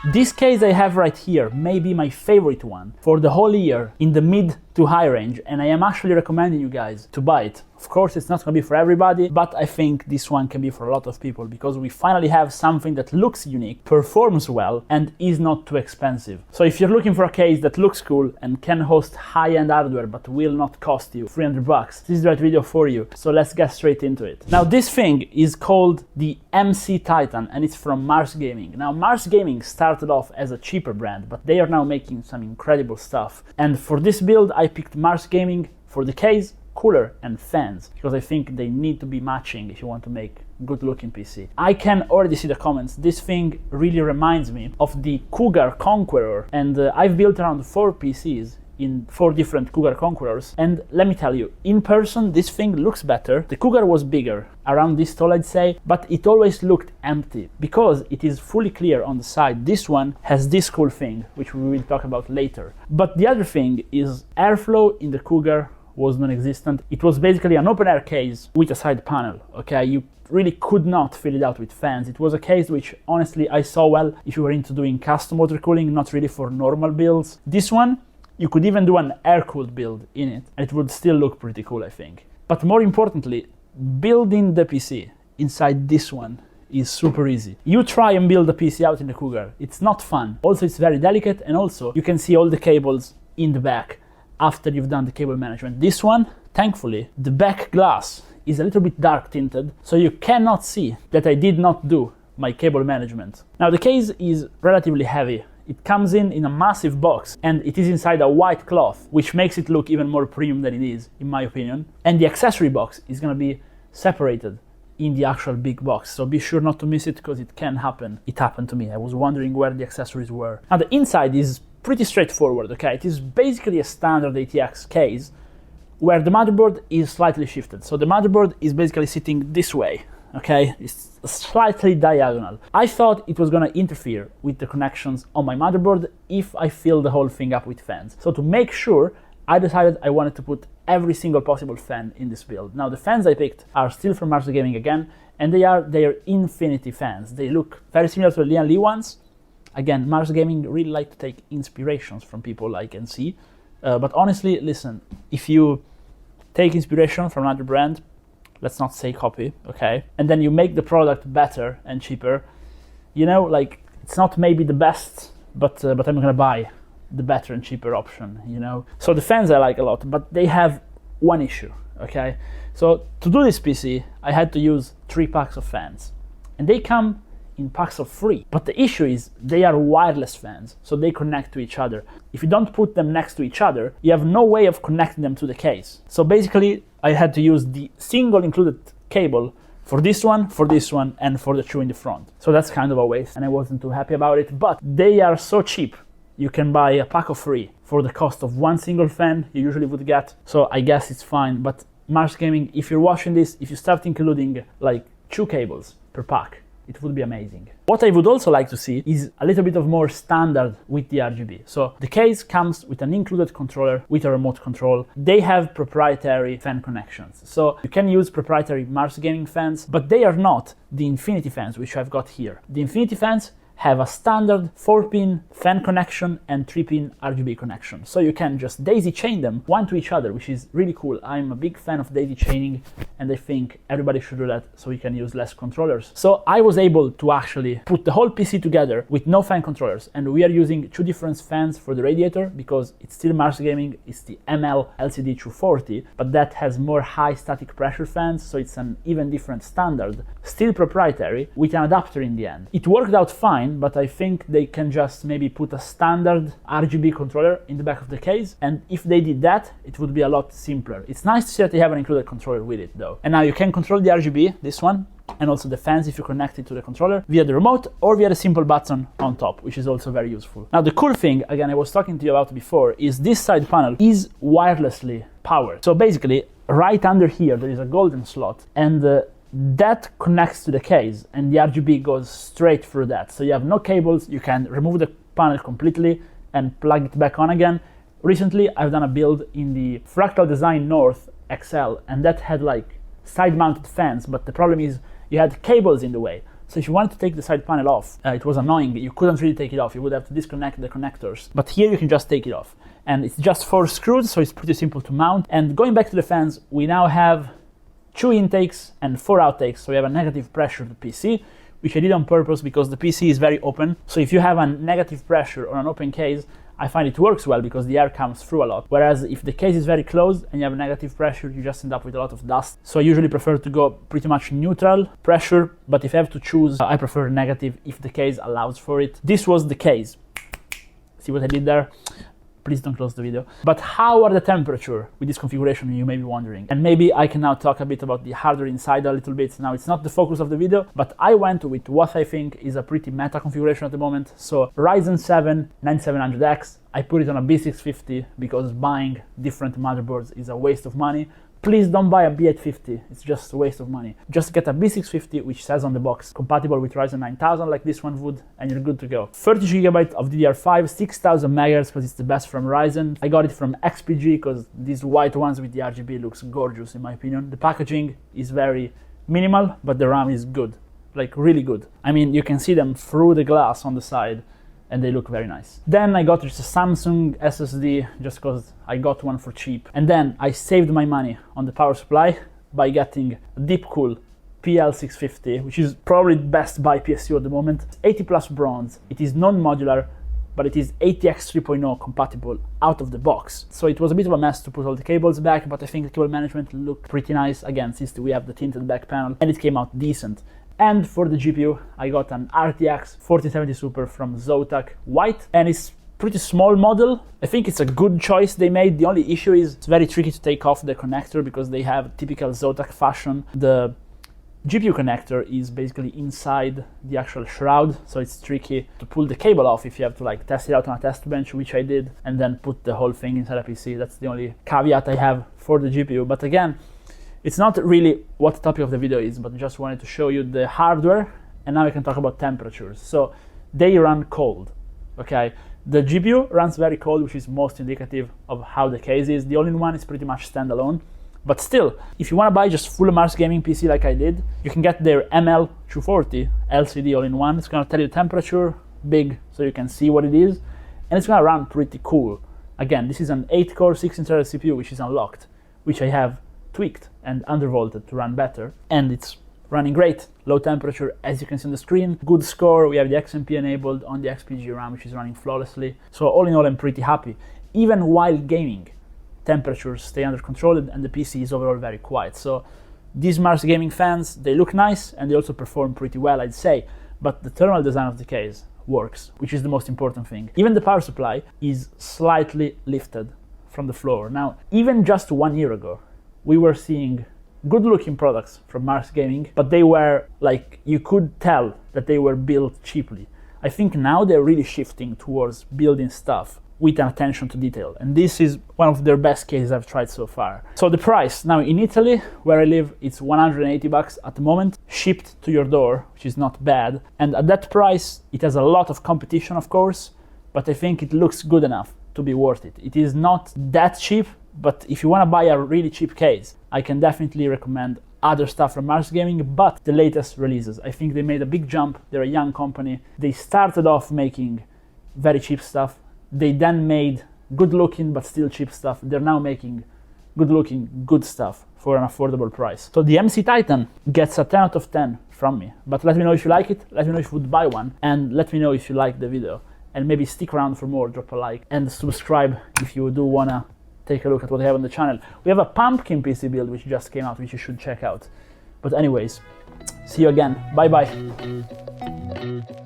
This case I have right here may be my favorite one for the whole year in the mid to high range, and I am actually recommending you guys to buy it. Of course, it's not going to be for everybody, but I think this one can be for a lot of people because we finally have something that looks unique, performs well, and is not too expensive. So if you're looking for a case that looks cool and can host high-end hardware but will not cost you 300 bucks, this is the right video for you. So let's get straight into it. Now this thing is called the MC Titan and it's from MarsGaming. Now MarsGaming started off as a cheaper brand, but they are now making some incredible stuff. And for this build, I picked MarsGaming for the case, cooler and fans, because I think they need to be matching if you want to make good looking PC. I can already see the comments. This thing really reminds me of the Cougar Conqueror, and I've built around 4 PCs in 4 different Cougar Conquerors, and let me tell you, in person this thing looks better. The Cougar was bigger, around this tall I'd say, but it always looked empty because it is fully clear on the side. This one has this cool thing, which we will talk about later. But the other thing is airflow in the Cougar was non-existent. It was basically an open air case with a side panel, okay? You really could not fill it out with fans. It was a case which honestly I saw well if you were into doing custom water cooling, not really for normal builds. This one, you could even do an air-cooled build in it and it would still look pretty cool, I think. But more importantly, building the PC inside this one is super easy. You try and build a PC out in the Cougar, it's not fun. Also, it's very delicate, and also you can see all the cables in the back after you've done the cable management. This one, thankfully, the back glass is a little bit dark tinted, so you cannot see that I did not do my cable management. Now the case is relatively heavy. It comes in a massive box and it is inside a white cloth, which makes it look even more premium than it is, in my opinion. And the accessory box is gonna be separated in the actual big box, so be sure not to miss it because it can happen. It happened to me. I was wondering where the accessories were. Now the inside is pretty straightforward, okay? It is basically a standard ATX case where the motherboard is slightly shifted. So the motherboard is basically sitting this way, okay? It's slightly diagonal. I thought it was gonna interfere with the connections on my motherboard if I fill the whole thing up with fans. So to make sure, I decided I wanted to put every single possible fan in this build. Now the fans I picked are still from MarsGaming again, and they are their Infinity fans. They look very similar to the Lian Li ones. Again, MarsGaming really like to take inspirations from people I can see. But honestly, listen, if you take inspiration from another brand, let's not say copy, okay? And then you make the product better and cheaper, you know, like, it's not maybe the best, but I'm gonna buy the better and cheaper option, you know? So the fans I like a lot, but they have one issue, okay? So to do this PC, I had to use 3 packs of fans, and they come in packs of 3. But the issue is they are wireless fans, so they connect to each other. If you don't put them next to each other, you have no way of connecting them to the case. So basically, I had to use the single included cable for this one, and for the 2 in the front. So that's kind of a waste, and I wasn't too happy about it, but they are so cheap. You can buy a pack of 3 for the cost of 1 single fan you usually would get, so I guess it's fine. But MarsGaming, if you're watching this, if you start including like 2 cables per pack, it would be amazing. What I would also like to see is a little bit of more standard with the RGB. So the case comes with an included controller with a remote control. They have proprietary fan connections. So you can use proprietary MarsGaming fans, but they are not the Infinity fans, which I've got here. The Infinity fans have a standard 4-pin fan connection and 3-pin RGB connection. So you can just daisy chain them one to each other, which is really cool. I'm a big fan of daisy chaining, and I think everybody should do that so we can use less controllers. So I was able to actually put the whole PC together with no fan controllers, and we are using 2 different fans for the radiator because it's still MarsGaming. It's the ML LCD 240, but that has more high static pressure fans, so it's an even different standard, still proprietary, with an adapter in the end. It worked out fine, but I think they can just maybe put a standard RGB controller in the back of the case, and if they did that, it would be a lot simpler. It's nice to see that they have an included controller with it though. And now you can control the RGB, this one, and also the fans if you connect it to the controller via the remote or via the simple button on top, which is also very useful. Now the cool thing, again, I was talking to you about before, is this side panel is wirelessly powered. So basically, right under here, there is a golden slot, and that connects to the case, and the RGB goes straight through that. So you have no cables, you can remove the panel completely and plug it back on again. Recently, I've done a build in the Fractal Design North XL, and that had like side-mounted fans, but the problem is you had cables in the way. So if you wanted to take the side panel off, it was annoying. You couldn't really take it off. You would have to disconnect the connectors. But here you can just take it off. And it's just 4 screws, so it's pretty simple to mount. And going back to the fans, we now have 2 intakes and 4 outtakes. So we have a negative pressure to PC, which I did on purpose because the PC is very open. So if you have a negative pressure on an open case, I find it works well because the air comes through a lot. Whereas if the case is very closed and you have a negative pressure, you just end up with a lot of dust. So I usually prefer to go pretty much neutral pressure, but if I have to choose, I prefer negative if the case allows for it. This was the case. See what I did there? Please don't close the video. But how are the temperature with this configuration, you may be wondering. And maybe I can now talk a bit about the hardware inside a little bit. Now, it's not the focus of the video, but I went with what I think is a pretty meta configuration at the moment. So Ryzen 7 9700X, I put it on a B650 because buying different motherboards is a waste of money. Please don't buy a B850, it's just a waste of money. Just get a B650, which says on the box, compatible with Ryzen 9000 like this one would, and you're good to go. 30GB of DDR5, 6000 MHz because it's the best from Ryzen. I got it from XPG because these white ones with the RGB looks gorgeous in my opinion. The packaging is very minimal, but the RAM is good, like really good. I mean, you can see them through the glass on the side, and they look very nice. Then I got just a Samsung SSD just because I got one for cheap. And then I saved my money on the power supply by getting a Deepcool PL650, which is probably the best buy PSU at the moment. It's 80 plus bronze. It is non-modular, but it is ATX 3.0 compatible out of the box. So it was a bit of a mess to put all the cables back, but I think the cable management looked pretty nice. Again, since we have the tinted back panel, and it came out decent. And for the GPU, I got an RTX 4070 Super from Zotac white, and it's pretty small model. I think it's a good choice they made. The only issue is it's very tricky to take off the connector because they have typical Zotac fashion. The GPU connector is basically inside the actual shroud, so it's tricky to pull the cable off if you have to like test it out on a test bench, which I did, and then put the whole thing inside a PC. That's the only caveat I have for the GPU. But again, it's not really what the topic of the video is, but just wanted to show you the hardware, and now we can talk about temperatures. So they run cold, okay? The GPU runs very cold, which is most indicative of how the case is. The all-in-one is pretty much standalone, but still, if you want to buy just full MarsGaming PC like I did, you can get their ML240 LCD all-in-one. It's going to tell you the temperature, big, so you can see what it is, and it's going to run pretty cool. Again, this is an 8-core 6-inch CPU, which is unlocked, which I have tweaked and undervolted to run better, and it's running great. Low temperature, as you can see on the screen. Good score. We have the XMP enabled on the XPG RAM, which is running flawlessly. So all in all, I'm pretty happy. Even while gaming, temperatures stay under control, and the PC is overall very quiet. So these MarsGaming fans, they look nice and they also perform pretty well, I'd say. But the thermal design of the case works, which is the most important thing. Even the power supply is slightly lifted from the floor. Now, even just 1 year ago, we were seeing good-looking products from MarsGaming, but they were like, you could tell that they were built cheaply. I think now they're really shifting towards building stuff with an attention to detail, and this is one of their best cases I've tried so far. So the price, now in Italy, where I live, it's 180 bucks at the moment, shipped to your door, which is not bad, and at that price, it has a lot of competition, of course, but I think it looks good enough to be worth it. It is not that cheap, but if you want to buy a really cheap case, I can definitely recommend other stuff from MarsGaming, but the latest releases. I think they made a big jump. They're a young company. They started off making very cheap stuff. They then made good-looking but still cheap stuff. They're now making good-looking, good stuff for an affordable price. So the MC Titan gets a 10 out of 10 from me. But let me know if you like it, let me know if you would buy one, and let me know if you like the video. And maybe stick around for more, drop a like, and subscribe if you do wanna take a look at what I have on the channel. We have a pumpkin PC build which just came out, which you should check out. But anyways, see you again. Bye bye.